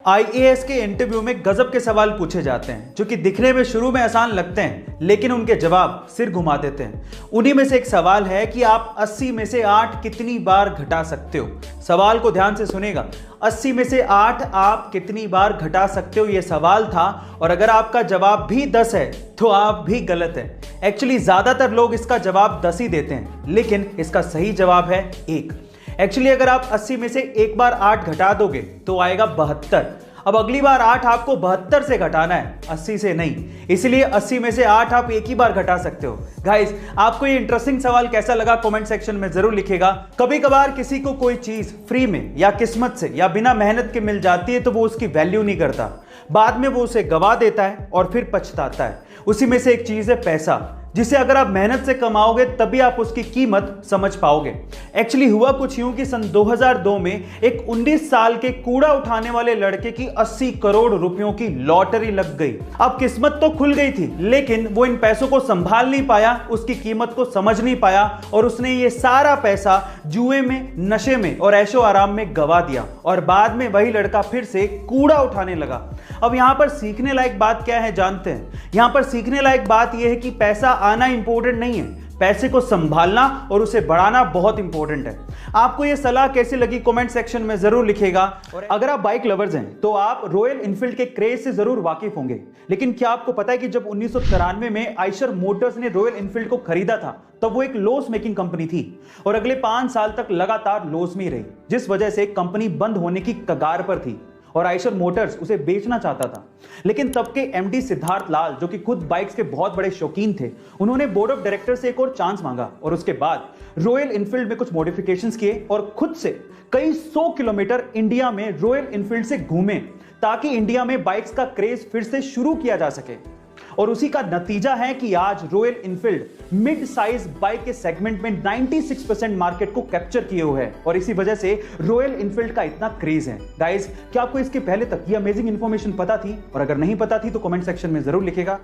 IAS के interview में गजब के सवाल पूछे जाते हैं जो कि दिखने में शुरू में आसान लगते हैं, लेकिन उनके जवाब सिर घुमा देते हैं। उन्हीं में से एक सवाल है कि आप 80 में से 8 कितनी बार घटा सकते हो। सवाल को ध्यान से सुनेगा। 80 में से 8 आप कितनी बार घटा सकते हो, यह सवाल था। और अगर आपका जवाब भी 10 है तो आप भी गलत है। एक्चुअली ज्यादातर लोग इसका जवाब 10 ही देते हैं, लेकिन इसका सही जवाब है 1। एक्चुअली अगर आप 80 में से एक बार 8 घटा दोगे तो आएगा 72। अब अगली बार 8 आपको 72 से घटाना है, 80 से नहीं। इसलिए 80 में से 8 आप एक ही बार घटा सकते हो। गाइस, आपको ये इंटरेस्टिंग सवाल कैसा लगा कमेंट सेक्शन में जरूर लिखिएगा। कभी कभार किसी को कोई चीज फ्री में या किस्मत से या बिना मेहनत के मिल जाती है तो वो उसकी वैल्यू नहीं करता, बाद में वो उसे गवा देता है और फिर पछताता है। उसी में से एक चीज है पैसा, जिसे अगर आप मेहनत से कमाओगे तभी आप उसकी कीमत समझ पाओगे। एक्चुअली हुआ कुछ यूं कि सन 2002 में एक 19 साल के कूड़ा उठाने वाले लड़के की 80 करोड़ रुपयों की लॉटरी लग गई। अब किस्मत तो खुल गई थी, लेकिन वो इन पैसों को संभाल नहीं पाया, उसकी कीमत को समझ नहीं पाया और उसने ये सारा पैसा जुए में, नशे में और ऐशो आराम में गवा दिया। और बाद में वही लड़का फिर से कूड़ा उठाने लगा। अब यहां पर सीखने लायक बात क्या है जानते हैं? यहां पर सीखने लायक बात यह है कि पैसा आना इंपॉर्टेंट नहीं है, पैसे को संभालना और उसे बढ़ाना बहुत इंपॉर्टेंट है। आपको यह सलाह कैसी लगी कमेंट सेक्शन में जरूर लिखिएगा। और अगर आप बाइक लवर्स हैं तो आप रॉयल एनफील्ड के क्रेज से जरूर वाकिफ होंगे। लेकिन क्या आपको पता है कि जब 1993 में आइशर मोटर्स ने रॉयल एनफील्ड को खरीदा था तब वो एक लॉस मेकिंग कंपनी थी और अगले 5 साल तक लगातार लॉस में ही रही, जिस वजह से कंपनी बंद होने की कगार पर थी और आइशर मोटर्स उसे बेचना चाहता था। लेकिन तब के एमडी सिद्धार्थ लाल, जो कि खुद बाइक्स के बहुत बड़े शौकीन थे, उन्होंने बोर्ड ऑफ डायरेक्टर से एक और चांस मांगा और उसके बाद रॉयल एनफील्ड में कुछ मॉडिफिकेशंस किए और खुद से कई 100 किलोमीटर इंडिया में रॉयल एनफील्ड से घूमे ताकि इंडिया में बाइक्स का क्रेज फिर से शुरू किया जा सके। और उसी का नतीजा है कि आज royal Enfield mid size bike के सेगमेंट में 96% मार्केट को कैप्चर किए हुए है और इसी वजह से रॉयल एनफील्ड का इतना क्रेज है। गाइस, क्या आपको इसके पहले तक ये अमेजिंग इंफॉर्मेशन पता थी? और अगर नहीं पता थी तो कमेंट सेक्शन में जरूर लिखेगा।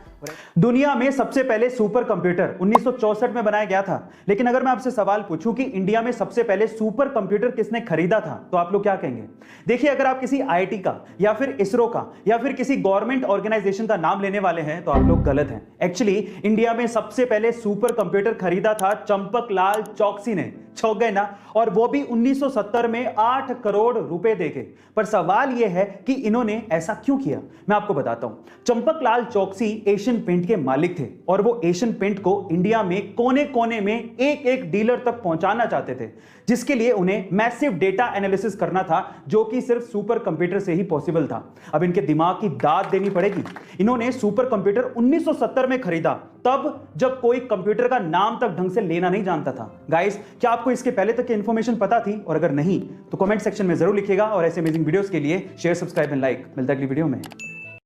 दुनिया में सबसे पहले सुपर कंप्यूटर 1964 में बनाया गया था, लेकिन अगर मैं आपसे सवाल पूछूं कि इंडिया में सबसे पहले सुपर कंप्यूटर किसने खरीदा था तो आप लोग क्या कहेंगे? देखिए, अगर आप किसी आईआईटी का या फिर इसरो का या फिर किसी गवर्नमेंट ऑर्गेनाइजेशन का नाम लेने वाले हैं तो आप लोग गलत हैं। एक्चुअली इंडिया में सबसे पहले सुपर कंप्यूटर खरीदा था चंपकलाल चौकसी ने। चौंक गए ना? और वो भी 1970 में 8 करोड़ रुपए देके। पर सवाल यह है कि इन्होंने ऐसा क्यों किया, मैं आपको बताता हूं। चंपकलाल चौकसी एशियन पेंट के मालिक थे और वो एशियन पेंट को इंडिया में कोने कोने में एक एक डीलर तक पहुंचाना चाहते थे, जिसके लिए उन्हें मैसिव डेटा एनालिसिस करना था, जो कि सिर्फ सुपर कंप्यूटर से ही पॉसिबल था। अब इनके दिमाग की दाद देनी पड़ेगी। इन्होंने सुपर कंप्यूटर 1970 में खरीदा, तब जब कोई कंप्यूटर का नाम तक ढंग से लेना नहीं जानता था। गाइस, क्या आपको इसके पहले तक की इंफॉर्मेशन पता थी? और अगर नहीं तो कमेंट सेक्शन में जरूर लिखिएगा। और ऐसे अमेजिंग वीडियोस के लिए शेयर, सब्सक्राइब एंड लाइक। मिलता है अगली वीडियो में।